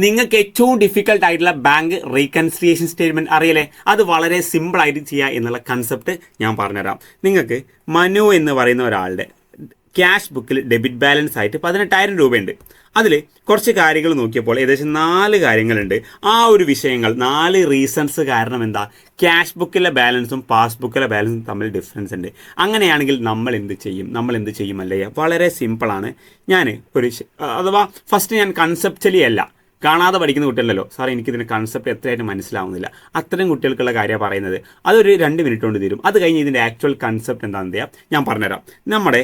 നിങ്ങൾക്ക് ഏറ്റവും ഡിഫിക്കൽട്ട് ആയിട്ടുള്ള ബാങ്ക് റീകൺസിലിയേഷൻ സ്റ്റേറ്റ്മെന്റ് അറിയില്ലേ? അത് വളരെ സിമ്പിൾ ആയിട്ട് ചെയ്യുക എന്നുള്ള കൺസെപ്റ്റ് ഞാൻ പറഞ്ഞുതരാം. നിങ്ങൾക്ക് മനു എന്ന് പറയുന്ന ഒരാളുടെ ക്യാഷ് ബുക്കിൽ ഡെബിറ്റ് ബാലൻസ് ആയിട്ട് 18,000 രൂപയുണ്ട്. അതിൽ കുറച്ച് കാര്യങ്ങൾ നോക്കിയപ്പോൾ ഏകദേശം 4 കാര്യങ്ങളുണ്ട്. ആ ഒരു വിഷയങ്ങൾ 4 റീസൺസ് കാരണം എന്താ ക്യാഷ് ബുക്കിലെ ബാലൻസും പാസ്ബുക്കിലെ ബാലൻസും തമ്മിൽ ഡിഫറൻസ് ഉണ്ട്. അങ്ങനെയാണെങ്കിൽ നമ്മൾ എന്ത് ചെയ്യും അല്ലേ? വളരെ സിമ്പിളാണ്. ഞാൻ അഥവാ ഫസ്റ്റ് ഞാൻ കൺസെപ്ച്വലി അല്ല, കാണാതെ പഠിക്കുന്ന കുട്ടികളല്ലോ സാർ എനിക്കിതിൻ്റെ കൺസെപ്റ്റ് എത്രയായിട്ട് മനസ്സിലാവുന്നില്ല, അത്തരം കുട്ടികൾക്കുള്ള കാര്യമാണ് പറയുന്നത്. അതൊരു 2 മിനിറ്റ് കൊണ്ട് തീരും. അത് കഴിഞ്ഞ് ഇതിൻ്റെ ആക്ച്വൽ കൺസെപ്റ്റ് എന്താണെന്ന് ചെയ്യാം ഞാൻ പറഞ്ഞുതരാം. നമ്മുടെ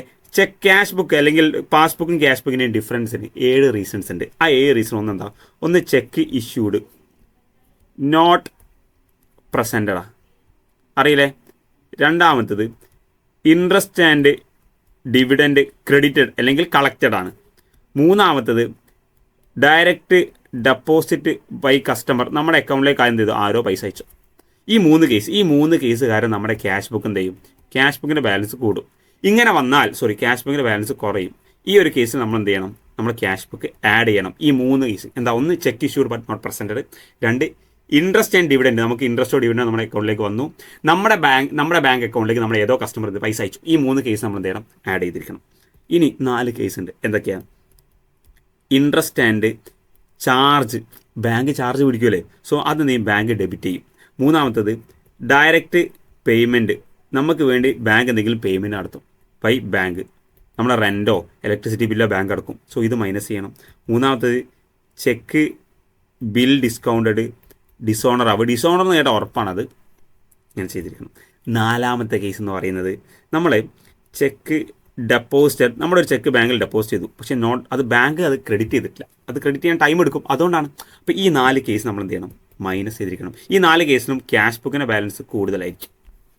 ക്യാഷ് ബുക്ക് അല്ലെങ്കിൽ പാസ്ബുക്കും ക്യാഷ് ബുക്കിൻ്റെയും ഡിഫറൻസിന് 7 റീസൺസ് ഉണ്ട്. ആ 7 റീസൺ ഒന്നെന്താ? ഒന്ന് ചെക്ക് ഇഷ്യൂഡ് നോട്ട് പ്രസൻറ്റഡാ, അറിയില്ലേ? രണ്ടാമത്തത് ഇൻട്രസ്റ്റ് ആൻഡ് ഡിവിഡൻഡ് ക്രെഡിറ്റഡ് അല്ലെങ്കിൽ കളക്റ്റഡ് ആണ്. മൂന്നാമത്തത് ഡയറക്റ്റ് ഡെപ്പോസിറ്റ് ബൈ കസ്റ്റമർ, നമ്മുടെ അക്കൗണ്ടിലേക്ക് എന്ത് ചെയ്തു? ആരോ പൈസ അയച്ചു. ഈ 3 കേസ് കാരണം നമ്മുടെ ക്യാഷ് ബുക്ക് എന്ത് ചെയ്യും? ക്യാഷ് ബുക്കിൻ്റെ ബാലൻസ് കൂടും. ഇങ്ങനെ വന്നാൽ ക്യാഷ് ബുക്കിൻ്റെ ബാലൻസ് കുറയും. ഈ ഒരു കേസിൽ നമ്മൾ എന്ത് ചെയ്യണം? നമ്മൾ ക്യാഷ് ബുക്ക് ആഡ് ചെയ്യണം. ഈ 3 കേസ് എന്താ? ഒന്ന് cheque issued but not presented, 2 interest and dividend, നമുക്ക് ഇൻട്രസ്റ്റോ ഡിവിഡൻഡോ നമ്മുടെ അക്കൗണ്ടിലേക്ക് വന്നു, നമ്മുടെ ബാങ്ക് അക്കൗണ്ടിലേക്ക് നമ്മൾ ഏതോ കസ്റ്റമർ പൈസ അയച്ചു. ഈ 3 കേസ് നമ്മൾ എന്ത് ചെയ്യണം? ആഡ് ചെയ്തിരിക്കണം. ഇനി 4 കേസ് ഉണ്ട്. എന്തൊക്കെയാണ്? Interest and charge, bank charge പിടിക്കുമല്ലേ, അത് നീ ബാങ്ക് ഡെബിറ്റ് ചെയ്യും. മൂന്നാമത്തത് ഡയറക്റ്റ് പേയ്മെൻറ്റ്, നമുക്ക് വേണ്ടി ബാങ്ക് എന്തെങ്കിലും പേയ്മെൻറ്റ് നടത്തും ബൈ ബാങ്ക്, നമ്മളെ റെൻറ്റോ ഇലക്ട്രിസിറ്റി ബില്ലോ ബാങ്ക് അടക്കും, ഇത് മൈനസ് ചെയ്യണം. മൂന്നാമത്തത് ചെക്ക് ബിൽ ഡിസ്കൗണ്ടഡ് ഡിസോണർ എന്ന് കേട്ടാൽ ഉറപ്പാണത് ഇങ്ങനെ ചെയ്തിരിക്കണം. 4ാമത്തെ കേസ് എന്ന് പറയുന്നത് നമ്മൾ ചെക്ക് ഡെപ്പോസിറ്റ്, നമ്മുടെ ഒരു ചെക്ക് ബാങ്കിൽ ഡെപ്പോസിറ്റ് ചെയ്തു, പക്ഷേ അത് ബാങ്ക് അത് ക്രെഡിറ്റ് ചെയ്തിട്ടില്ല, അത് ക്രെഡിറ്റ് ചെയ്യാൻ ടൈം എടുക്കും, അതുകൊണ്ടാണ്. അപ്പോൾ ഈ 4 കേസ് നമ്മൾ എന്ത് ചെയ്യണം? മൈനസ് ചെയ്തിരിക്കണം. ഈ 4 കേസിലും ക്യാഷ് ബുക്കിൻ്റെ ബാലൻസ് കൂടുതലായിരിക്കും.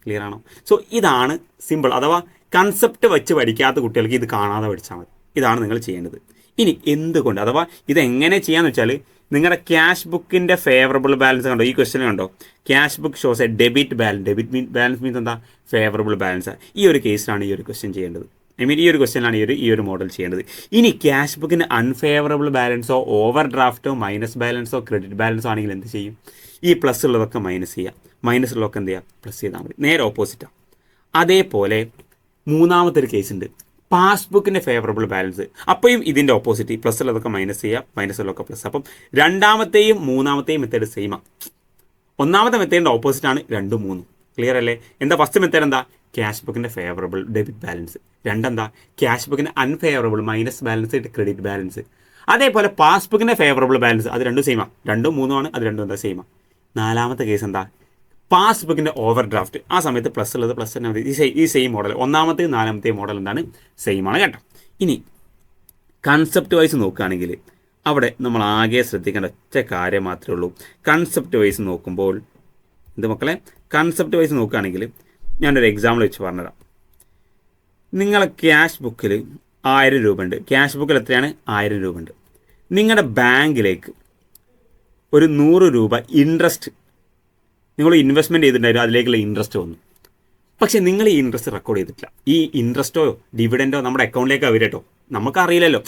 ക്ലിയർ ആണോ? ഇതാണ് സിമ്പിൾ. അഥവാ കൺസെപ്റ്റ് വെച്ച് പഠിക്കാത്ത കുട്ടികൾക്ക് ഇത് കാണാതെ പഠിച്ചാൽ മതി. ഇതാണ് നിങ്ങൾ ചെയ്യേണ്ടത്. ഇനി എന്തുകൊണ്ട്, അഥവാ ഇതെങ്ങനെ ചെയ്യാന്ന് വെച്ചാൽ, നിങ്ങളുടെ ക്യാഷ് ബുക്കിൻ്റെ ഫേവറബിൾ ബാലൻസ് കണ്ടോ? ഈ ക്വസ്റ്റ്യൻ കണ്ടോ? Cash book shows a debit balance means എന്താ? Favourable balance. ഈ ഒരു കേസിലാണ് ഈ ഒരു ക്വസ്റ്റ്യൻ ചെയ്യേണ്ടത്. ഈ ഒരു ക്വസ്റ്റ്യനാണ് ഈ ഒരു മോഡൽ ചെയ്യേണ്ടത്. ഇനി ക്യാഷ് ബുക്കിന് അൺഫേവറബിൾ ബാലൻസോ ഓവർ ഡ്രാഫ്റ്റോ മൈനസ് ബാലൻസോ ക്രെഡിറ്റ് ബാലൻസോ ആണെങ്കിൽ എന്ത് ചെയ്യും? ഈ പ്ലസ് ഉള്ളതൊക്കെ മൈനസ് ചെയ്യുക, മൈനസ് ഉള്ളതൊക്കെ എന്ത് ചെയ്യുക? പ്ലസ് ചെയ്താൽ മതി. നേരെ ഓപ്പോസിറ്റാണ്. അതേപോലെ 3ാമത്തെ ഒരു കേസ് ഉണ്ട്, പാസ്ബുക്കിൻ്റെ ഫേവറബിൾ ബാലൻസ്. അപ്പോഴും ഇതിൻ്റെ ഓപ്പോസിറ്റ്, പ്ലസ് ഉള്ളതൊക്കെ മൈനസ് ചെയ്യുക, മൈനസ് ഉള്ളതൊക്കെ പ്ലസ്. അപ്പം 2ാമത്തെയും 3ാമത്തെയും മെത്തേഡ് സെയിമാണ്. 1ാമത്തെ മെത്തേഡിൻ്റെ ഓപ്പോസിറ്റാണ് 2, 3. ക്ലിയർ അല്ലേ? എന്താ ഫസ്റ്റ് മെത്തേഡ്? എന്താ? ക്യാഷ് ബുക്കിൻ്റെ ഫേവറബിൾ ഡെബിറ്റ് ബാലൻസ്. 2 എന്താ? ക്യാഷ് ബുക്കിൻ്റെ unfavourable minus balance credit balance. അതേപോലെ പാസ്ബുക്കിൻ്റെ ഫേവറബിൾ ബാലൻസ്, അത് 2 സെയിമാണ്, 2, 3 ആണ്, അത് 2 എന്താ? സെയിമാണ്. 4ാമത്തെ കേസ് എന്താ? പാസ്ബുക്കിൻ്റെ ഓവർ ഡ്രാഫ്റ്റ്. ആ സമയത്ത് പ്ലസ് ഉള്ളത് പ്ലസ് തന്നെ മതി. ഈ സെയിം മോഡൽ 1ാമത്തെയും 4ാമത്തെയും മോഡൽ എന്താണ്? സെയിമാണ് കേട്ടോ. ഇനി കൺസെപ്റ്റ് വൈസ് നോക്കുകയാണെങ്കിൽ അവിടെ നമ്മൾ ആകെ ശ്രദ്ധിക്കേണ്ട ഒറ്റ കാര്യം മാത്രമേ ഉള്ളൂ. കൺസെപ്റ്റ് വൈസ് നോക്കുമ്പോൾ കൺസെപ്റ്റ് വൈസ് നോക്കുകയാണെങ്കിൽ ഞാനൊരു എക്സാമ്പിൾ വെച്ച് പറഞ്ഞുതരാം. നിങ്ങളെ ക്യാഷ് ബുക്കിൽ 1000 രൂപ ഉണ്ട്. ക്യാഷ് ബുക്കിൽ എത്രയാണ്? 1000 രൂപ ഉണ്ട്. നിങ്ങളുടെ ബാങ്കിലേക്ക് ഒരു 100 രൂപ ഇൻട്രസ്റ്റ് നിങ്ങൾ ഇൻവെസ്റ്റ്മെൻറ്റ് ചെയ്തിട്ടുണ്ടായിരുന്നു, അതിലേക്കുള്ള ഇൻട്രസ്റ്റ് വന്നു. പക്ഷേ നിങ്ങൾ ഈ ഇൻട്രസ്റ്റ് റെക്കോർഡ് ചെയ്തിട്ടില്ല. ഈ ഇൻട്രസ്റ്റോ ഡിവിഡൻറ്റോ നമ്മുടെ അക്കൗണ്ടിലേക്ക് വരും കേട്ടോ. നമുക്കറിയില്ലല്ലോ.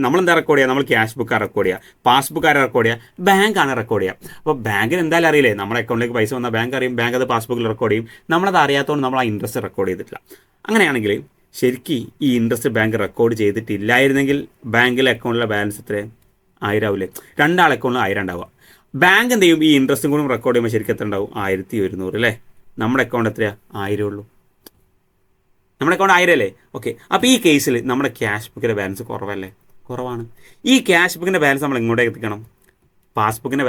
നമ്മളെന്താ റെക്കോർഡ് ചെയ്യുക? നമ്മൾ ക്യാഷ് ബുക്കാണ് റെക്കോർഡ് ചെയ്യുക, പാസ്ബുക്കാണ് റെക്കോർഡ് ചെയ്യുക, ബാങ്കാണ് റെക്കോർഡ് ചെയ്യുക. അപ്പോൾ ബാങ്കിന് എന്തായാലും അറിയില്ലേ നമ്മുടെ അക്കൗണ്ടിലേക്ക് പൈസ വന്നാൽ ബാങ്ക് അറിയും, ബാങ്ക് അത് പാസ്ബുക്കിൽ റെക്കോർഡ് ചെയ്യും. നമ്മളത് അറിയാത്തതുകൊണ്ട് നമ്മൾ ആ ഇൻട്രസ്റ്റ് റെക്കോർഡ് ചെയ്തിട്ടില്ല. അങ്ങനെയാണെങ്കിൽ ശരിക്കും ഈ ഇൻട്രസ്റ്റ് ബാങ്ക് റെക്കോർഡ് ചെയ്തിട്ടില്ലായിരുന്നെങ്കിൽ ബാങ്കിലെ അക്കൗണ്ടിലെ ബാലൻസ് എത്ര? 1000 ആവില്ലേ? 2 അക്കൗണ്ടിൽ 1000 ഉണ്ടാവുക. ബാങ്ക് എന്ത് ചെയ്യും? ഈ ഇൻട്രസ്റ്റും കൂടി റെക്കോർഡ് ചെയ്യുമ്പോൾ ശരിക്കും എത്ര ഉണ്ടാവും? 1100 അല്ലേ? നമ്മുടെ അക്കൗണ്ട് എത്രയാണ്? 1000 ഉള്ളൂ. നമ്മുടെ അക്കൗണ്ട് 1000 അല്ലേ? ഓക്കെ. അപ്പോൾ ഈ കേസിൽ നമ്മുടെ ക്യാഷ് ബുക്കിൻ്റെ ബാലൻസ് കുറവല്ലേ? കുറവാണ്. ഈ ക്യാഷ് ബുക്കിൻ്റെ ബാലൻസ് നമ്മൾ എങ്ങോട്ടേക്ക് എത്തിക്കണം? പാസ്ബുക്കിൻ്റെ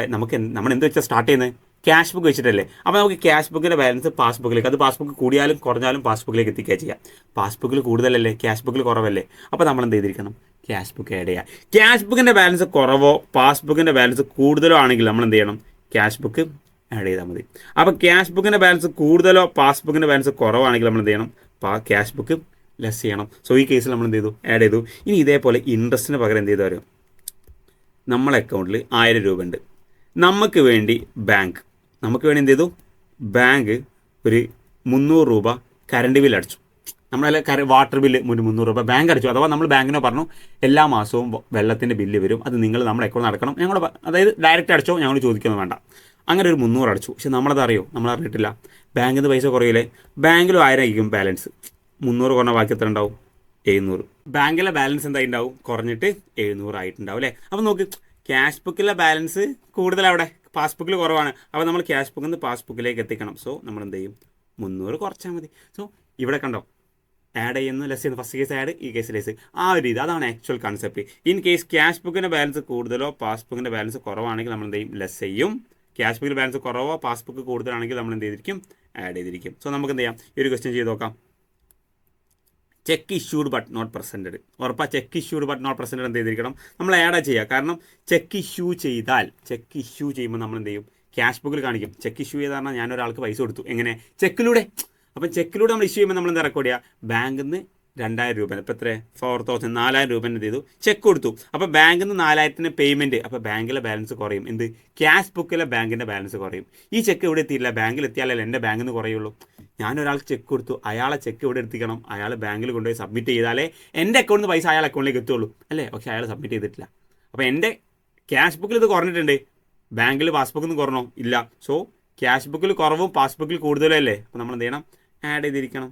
നമ്മൾ എന്ത് വെച്ചാൽ സ്റ്റാർട്ട് ചെയ്യുന്നത്? ക്യാഷ് ബുക്ക് വെച്ചിട്ടല്ലേ? അപ്പോൾ നമുക്ക് ക്യാഷ് ബുക്കിൻ്റെ ബാലൻസ് പാസ്ബുക്കിലേക്ക്, അത് പാസ്ബുക്ക് കൂടിയാലും കുറഞ്ഞാലും പാസ്ബുക്കിലേക്ക് എത്തിക്കുക ചെയ്യാം. പാസ്ബുക്കിൽ കൂടുതലല്ലേ, ക്യാഷ് ബുക്കിൽ കുറവല്ലേ? അപ്പോൾ നമ്മൾ എന്ത് ചെയ്തിരിക്കണം? ക്യാഷ് ബുക്ക് ആഡ് ചെയ്യുക. ക്യാഷ് ബുക്കിൻ്റെ ബാലൻസ് കുറവോ പാസ്ബുക്കിൻ്റെ ബാലൻസ് കൂടുതലോ ആണെങ്കിൽ നമ്മൾ എന്ത് ചെയ്യണം? ക്യാഷ് ബുക്ക് ആഡ് ചെയ്താൽ മതി. അപ്പോൾ ക്യാഷ് ബുക്കിൻ്റെ ബാലൻസ് കൂടുതലോ പാസ്ബുക്കിൻ്റെ ബാലൻസ് കുറവാണെങ്കിൽ നമ്മൾ എന്ത് ചെയ്യണം? ക്യാഷ് ബുക്ക് ലെസ് ചെയ്യണം. ഈ കേസിൽ നമ്മൾ എന്ത് ചെയ്തു? ആഡ് ചെയ്തു. ഇനി ഇതേപോലെ ഇൻട്രസ്റ്റിന് പകരം എന്ത് ചെയ്താൽ വരും? നമ്മളെ അക്കൗണ്ടിൽ 1000 രൂപ ഉണ്ട്. നമുക്ക് വേണ്ടി എന്ത് ചെയ്തു? ബാങ്ക് ഒരു 300 രൂപ കറണ്ട് ബിൽ അടിച്ചു. നമ്മളെ വാട്ടർ ബില്ല് 300 രൂപ ബാങ്ക് അടിച്ചു, അഥവാ നമ്മൾ ബാങ്കിനെ പറഞ്ഞു എല്ലാ മാസവും വെള്ളത്തിൻ്റെ ബില്ല് വരും, അത് നിങ്ങൾ നമ്മളെ അക്കൗണ്ട് നടക്കണം, ഞങ്ങൾ അതായത് ഡയറക്റ്റ് അടിച്ചോ, ഞങ്ങൾ ചോദിക്കൊന്നും വേണ്ട. അങ്ങനെ ഒരു 300 അടിച്ചു. പക്ഷെ നമ്മളത് അറിയോ, നമ്മൾ അറിഞ്ഞിട്ടില്ല. ബാങ്കിൽ നിന്ന് പൈസ കുറയില്ലേ, ബാങ്കിലും 1000 ആയിരിക്കും ബാലൻസ്. 300 കുറഞ്ഞ ബാക്കി എത്ര ഉണ്ടാവും? 700. ബാങ്കിലെ ബാലൻസ് എന്തായി ഉണ്ടാവും? കുറഞ്ഞിട്ട് 700 ആയിട്ടുണ്ടാവും അല്ലേ. അപ്പോൾ നോക്ക്, ക്യാഷ് ബുക്കിലെ ബാലൻസ് കൂടുതലവിടെ, പാസ്ബുക്കിൽ കുറവാണ്. അപ്പോൾ നമ്മൾ ക്യാഷ് ബുക്കിൽ നിന്ന് പാസ്ബുക്കിലേക്ക് എത്തിക്കണം. സോ നമ്മൾ എന്ത് ചെയ്യും? 300 കുറച്ചാൽ മതി. സോ ഇവിടെ കണ്ടോ, ആഡ് ചെയ്യുന്നു, ലെസ് ചെയ്യുന്നു. ഫസ്റ്റ് കേസ് ആഡ്, ഈ കേസ് ലെസ്. ആ ഒരു രീതി, അതാണ് actual concept. In case cash ബുക്കിൻ്റെ ബാലൻസ് കൂടുതലോ പാസ്ബുക്കിൻ്റെ ബാലൻസ് കുറവാണെങ്കിൽ നമ്മൾ എന്ത് ചെയ്യും? ലെസ് ചെയ്യും. ക്യാഷ് ബുക്കിൽ ബാലൻസ് കുറവോ പാസ്ബുക്ക് കൂടുതലാണെങ്കിൽ നമ്മൾ എന്ത് ചെയ്തിരിക്കും? ആഡ് ചെയ്തിരിക്കും. സോ നമുക്ക് എന്ത് ചെയ്യാം? ഈ ഒരു ക്വസ്റ്റ്യൻ ചെയ്ത് നോക്കാം. Cheque issued but not presented. ഉറപ്പാ cheque issued but not presented എന്ത് ചെയ്തിരിക്കണം? നമ്മൾ ആഡ് ചെയ്യുക. കാരണം ചെക്ക് ഇഷ്യൂ ചെയ്യുമ്പോൾ നമ്മൾ എന്ത് ചെയ്യും? ക്യാഷ് ബുക്കിൽ കാണിക്കും. ചെക്ക് ഇഷ്യൂ ചെയ്താൽ പറഞ്ഞാൽ ഞാൻ ഒരാൾക്ക് പൈസ കൊടുത്തു. എങ്ങനെ? ചെക്കിലൂടെ. അപ്പം ചെക്കിലൂടെ നമ്മൾ ഇഷ്യൂ ചെയ്യുമ്പോൾ നമ്മൾ എന്താ റെക്കോർഡ് ചെയ്യുക? ബാങ്കിൽ നിന്ന് 2000 രൂപ, ഇപ്പം എത്ര? 4000, 4000 രൂപ എന്ത് ചെയ്തു? ചെക്ക് കൊടുത്തു. അപ്പോൾ ബാങ്കിൽ നിന്ന് 4000 പേയ്മെൻറ്റ്. അപ്പോൾ ബാങ്കിലെ ബാലൻസ് കുറയും. എന്ത്? ക്യാഷ് ബുക്കിലെ ബാങ്കിൻ്റെ ബാലൻസ് കുറയും. ഈ ചെക്ക് ഇവിടെ എത്തിയില്ല, ബാങ്കിൽ എത്തിയാലല്ലേ എൻ്റെ ബാങ്കിൽ നിന്ന് കുറയുള്ളൂ. ഞാനൊരാൾക്ക് ചെക്ക് കൊടുത്തു, അയാളെ ചെക്ക് ഇവിടെ എത്തിക്കണം, അയാൾ ബാങ്കിൽ കൊണ്ടുപോയി സബ്മിറ്റ് ചെയ്താലേ എൻ്റെ അക്കൗണ്ടിൽ നിന്ന് പൈസ അയാൾ അക്കൗണ്ടിലേക്ക് എത്തുള്ളൂ അല്ലേ. പക്ഷേ അയാൾ സബ്മിറ്റ് ചെയ്തിട്ടില്ല. അപ്പോൾ എൻ്റെ ക്യാഷ് ബുക്കിൽ ഇത് കുറഞ്ഞിട്ടുണ്ട്, ബാങ്കിൽ പാസ്ബുക്കിൽ നിന്ന് കുറഞ്ഞോ? ഇല്ല. സോ ക്യാഷ് ബുക്കിൽ കുറവും പാസ്ബുക്കിൽ കൂടുതലും അല്ലേ. അപ്പോൾ നമ്മൾ എന്ത് ചെയ്യണം? ആഡ് ചെയ്തിരിക്കണം.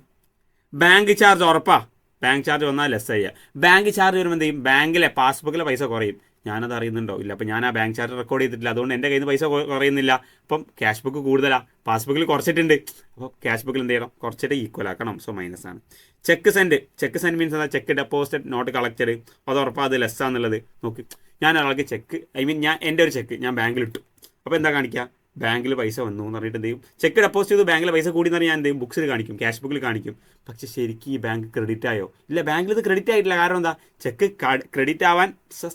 ബാങ്ക് ചാർജ് ഉറപ്പാ, ബാങ്ക് ചാർജ് വന്നാൽ ലെസ് ചെയ്യുക. ബാങ്ക് ചാർജ് വരുമ്പോൾ എന്ത് ചെയ്യും? ബാങ്കിലെ പാസ്ബുക്കിലെ പൈസ കുറയും. ഞാനത് അറിയുന്നുണ്ടോ? ഇല്ല. അപ്പോൾ ഞാൻ ആ ബാങ്ക് ചാർജ് റെക്കോർഡ് ചെയ്തിട്ടില്ല, അതുകൊണ്ട് എൻ്റെ കയ്യിൽ നിന്ന് പൈസ കുറയുന്നില്ല. അപ്പം ക്യാഷ് ബുക്ക് കൂടുതലാണ്, പാസ്ബുക്കിൽ കുറച്ചിട്ടുണ്ട്. അപ്പോൾ ക്യാഷ് ബുക്കിൽ എന്ത് ചെയ്യണം? കുറച്ചിട്ട് ഈക്വൽ ആക്കണം. സോ മൈനസ് ആണ്. ചെക്ക് സെൻഡ് മീൻസ് എന്താ? Cheque deposit not collected. അത് ഉറപ്പാണ്, അത് ലെസ് ആണെന്നുള്ളത്. നോക്ക്, ഞാൻ ഒരാൾക്ക് ചെക്ക്, ഞാൻ എൻ്റെ ഒരു ചെക്ക് ഞാൻ ബാങ്കിൽ ഇട്ടു. അപ്പോൾ എന്താ കാണിക്കുക? ബാങ്കിൽ പൈസ വന്നു എന്ന് പറഞ്ഞിട്ട് എന്ത് ചെയ്യും? ചെക്ക് ഡെപ്പോസിറ്റ് ചെയ്തു, ബാങ്കിലെ പൈസ കൂടി എന്ന് പറഞ്ഞാൽ ഞാൻ എന്ത് ചെയ്യും? ബുക്സിൽ കാണിക്കും, ക്യാഷ് ബുക്കിൽ കാണിക്കും. പക്ഷേ ശരിക്കും ഈ ബാങ്ക് ക്രെഡിറ്റ് ആയോ? ഇല്ല, ബാങ്കിൽ ഇത് ക്രെഡിറ്റ് ആയിട്ടില്ല. കാരണം എന്താ? ചെക്ക് ക്രെഡിറ്റ് ആവാൻ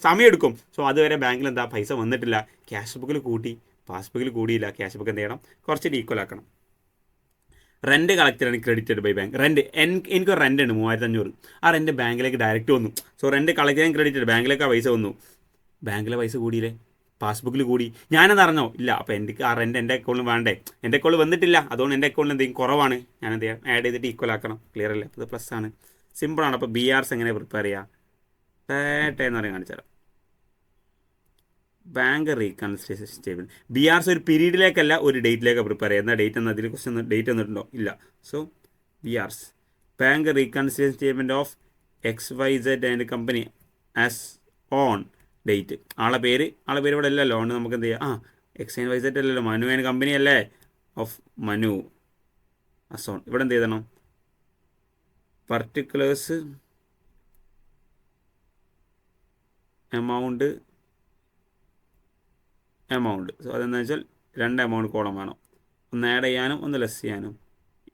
സമയമെടുക്കും. സോ അതുവരെ ബാങ്കിൽ എന്താ? പൈസ വന്നിട്ടില്ല. ക്യാഷ് ബുക്കിൽ കൂട്ടി, പാസ്ബുക്കിൽ കൂടിയില്ല. ക്യാഷ് ബുക്ക് എന്ത് ചെയ്യണം? കുറച്ചിട്ട് ഈക്വൽ ആക്കണം. Rent collected credited by bank. എനിക്കൊരു റെൻ്റ് ഉണ്ട് 3500. ആ റെൻറ്റ് ബാങ്കിലേക്ക് ഡയറക്റ്റ് വന്നു. സോ റെൻറ്റ് കളക്റ്റഡ് ക്രെഡിറ്റഡ്, ബാങ്കിലേക്ക് ആ പൈസ വന്നു. ബാങ്കിലെ പൈസ കൂടിയില്ലേ? പാസ്ബുക്കിൽ കൂടി. ഞാനത് അറിഞ്ഞോ? ഇല്ല. അപ്പോൾ എനിക്ക് ആ റെൻറ്റ് എൻ്റെ അക്കൗണ്ടിൽ വേണ്ടേ? എൻ്റെ അക്കൗണ്ടിൽ വന്നിട്ടില്ല, അതുകൊണ്ട് എൻ്റെ അക്കൗണ്ടിൽ എന്തെങ്കിലും കുറവാണ്. ഞാൻ എന്ത് ചെയ്യാം? ആഡ് ചെയ്തിട്ട് ഈക്വൽ ആക്കണം. ക്ലിയർ അല്ലേ? അത് പ്ലസ് ആണ്, സിമ്പിളാണ്. അപ്പോൾ BRs എങ്ങനെ പ്രിപ്പയർ ചെയ്യുക? എന്ന് പറയാൻ കാണിച്ചു തരാം. Bank reconciliation statement. BRs ഒരു പീരീഡിലേക്കല്ല, ഒരു ഡേറ്റിലേക്ക് പ്രിപ്പയർ ചെയ്യുക. എന്താ ഡേറ്റ്? എന്നാൽ അതിൽ ക്വസ്റ്റ്യൻ ഡേറ്റ് വന്നിട്ടുണ്ടോ? ഇല്ല. So BRs bank reconciliation statement of XYZ and company as on date. ആളെ പേര് ഇവിടെ അല്ലല്ലോ, അതുകൊണ്ട് നമുക്ക് എന്ത് ചെയ്യാം? XYZ അല്ലല്ലോ, മനു ആൻഡ് കമ്പനി അല്ലേ, ഓഫ് മനു അസോൺ. ഇവിടെ എന്ത് ചെയ്യണം? Particulars amount. സോ അതെന്താ വെച്ചാൽ 2 എമൗണ്ട് കോളം വേണം, ഒന്ന് ആഡ് ചെയ്യാനും ഒന്ന് ലെസ് ചെയ്യാനും.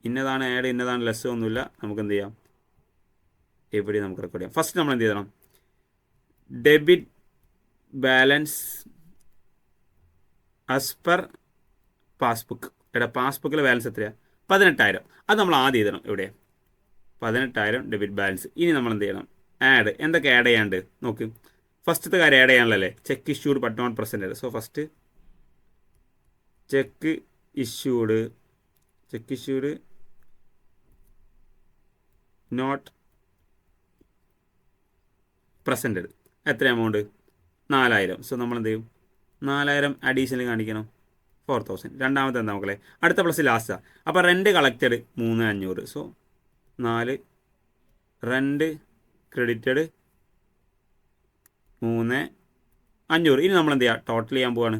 ഇന്നതാണ് ആഡ്, ഇന്നതാണ് ലെസ് ഒന്നുമില്ല. നമുക്ക് എന്ത് ചെയ്യാം? എവിടെ നമുക്ക് റെക്കോർഡ് ചെയ്യാം. ഫസ്റ്റ് നമ്മൾ എന്ത് ചെയ്യണം? Debit balance as per passbook. ഇവിടെ പാസ്ബുക്കിലെ ബാലൻസ് എത്രയാണ്? 18000. അത് നമ്മൾ ആദ്യം എഴുതണം. ഇവിടെ 18000 ഡെബിറ്റ് ബാലൻസ്. ഇനി നമ്മൾ എന്ത് ചെയ്യണം? ആഡ്. എന്തൊക്കെ ആഡ് ചെയ്യാണ്ട് നോക്ക്. ഫസ്റ്റത്തെ കാര്യം ആഡ് ചെയ്യാനുള്ളല്ലേ, cheque issued but not presented. So first cheque issued not presented. എത്ര എമൗണ്ട്? 4000. സോ നമ്മൾ എന്ത് ചെയ്യും? 4000 അഡീഷണൽ കാണിക്കണം, 4000. രണ്ടാമത്തെ എന്താ മക്കളെ? അടുത്ത പ്ലസ് ലാസ്റ്റാണ്. അപ്പോൾ rent collected 3500. So 4 rent credited 3500. ഇനി നമ്മൾ എന്ത് ചെയ്യുക? ടോട്ടൽ ചെയ്യാൻ പോവാണ്.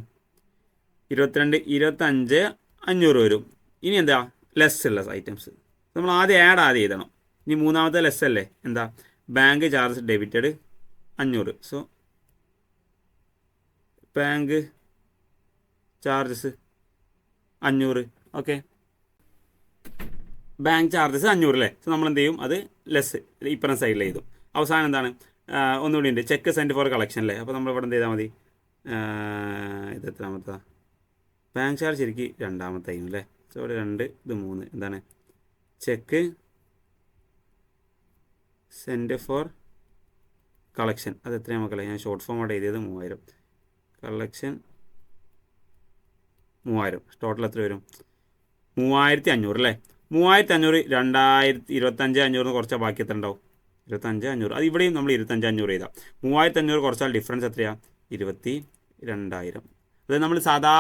22, 25, 500 വരും. ഇനി എന്താ? ലെസ് ഉള്ള ഐറ്റംസ് നമ്മൾ ആദ്യം എഴുതണം. ഇനി മൂന്നാമത്തെ ലെസ് അല്ലേ, എന്താ? Bank charge debited 500. So bank charges 500. Okay, bank charges 500 അല്ലേ. സോ നമ്മൾ എന്ത് ചെയ്യും? അത് ലെസ് ഇപ്പുറം സൈഡിൽ എഴുതും. അവസാനം എന്താണ്? ഒന്നുകൂടി ഉണ്ട്, ചെക്ക് സെൻഡ് ഫോർ കളക്ഷൻ അല്ലേ. അപ്പോൾ നമ്മൾ ഇവിടെ എന്ത് ചെയ്താൽ മതി? ഇത് എത്രാമത്തെ? ബാങ്ക് ചാർജ് ശരിക്കും രണ്ടാമത്തെ ആയിരുന്നു അല്ലേ. സോ ഇവിടെ 2, ഇത് 3. എന്താണ്? Check send four collection. അത് എത്രയാണ് മക്കളെ? ഞാൻ ഷോർട്ട് ഫോം അവിടെ എഴുതിയത് 3000. കളക്ഷൻ 3000. ടോട്ടൽ എത്ര വരും? 3500 അല്ലേ. 3500 2500 കുറച്ചാൽ ബാക്കി എത്ര ഉണ്ടാവും? 25,500. അത് ഇവിടെയും നമ്മൾ 25,500 ചെയ്താൽ 3,500 കുറച്ചാൽ ഡിഫറൻസ് എത്രയാണ്? 22,000. അത് നമ്മൾ സാധാ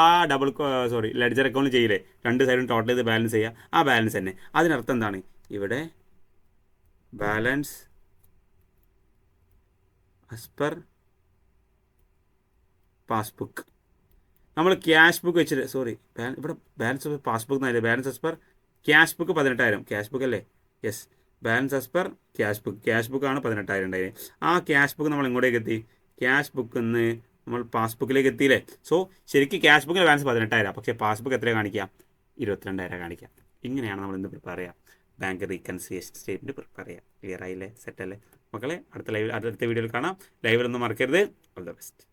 ലെഡ്ജർ അക്കൗണ്ട് ചെയ്യില്ലേ, രണ്ട് സൈഡും ടോട്ടൽ ചെയ്ത് ബാലൻസ് ചെയ്യുക, ആ ബാലൻസ് തന്നെ. അതിനർത്ഥം എന്താണ്? ഇവിടെ ബാലൻസ് ആസ് പെർ പാസ്ബുക്ക്. നമ്മൾ ക്യാഷ് ബുക്ക് വെച്ചിട്ട് ഇവിടെ ബാലൻസ് പാസ്ബുക്ക് എന്നല്ലേ, balance as per cash book 18,000. Cash book അല്ലേ? Yes, balance as per cash ബുക്കാണ് 18,000 ഉണ്ടായത്. ആ ക്യാഷ് ബുക്ക് നമ്മൾ എങ്ങോട്ടേക്ക് എത്തി? ക്യാഷ് ബുക്കിൽ നിന്ന് നമ്മൾ പാസ്ബുക്കിലേക്ക് എത്തിയില്ലേ? സോ ശരിക്കും ക്യാഷ് ബുക്കിൽ ബാലൻസ് 18,000, പക്ഷേ പാസ്ബുക്ക് എത്രയാണ് കാണിക്കുക? 22,000 കാണിക്കുക. ഇങ്ങനെയാണ് നമ്മൾ എന്ത് പ്രിപ്പയർ ചെയ്യുക? ബാങ്ക് റീകൺസിലിയേഷൻ സ്റ്റേറ്റ്മെൻറ്റ് പ്രിപ്പയർ ചെയ്യുക. ക്ലിയർ ആയില്ലേ? സെറ്റ് അല്ലേ മക്കളെ? അടുത്ത വീഡിയോയിൽ കാണാം. ലൈവിലൊന്നും മറക്കരുത്. All the best.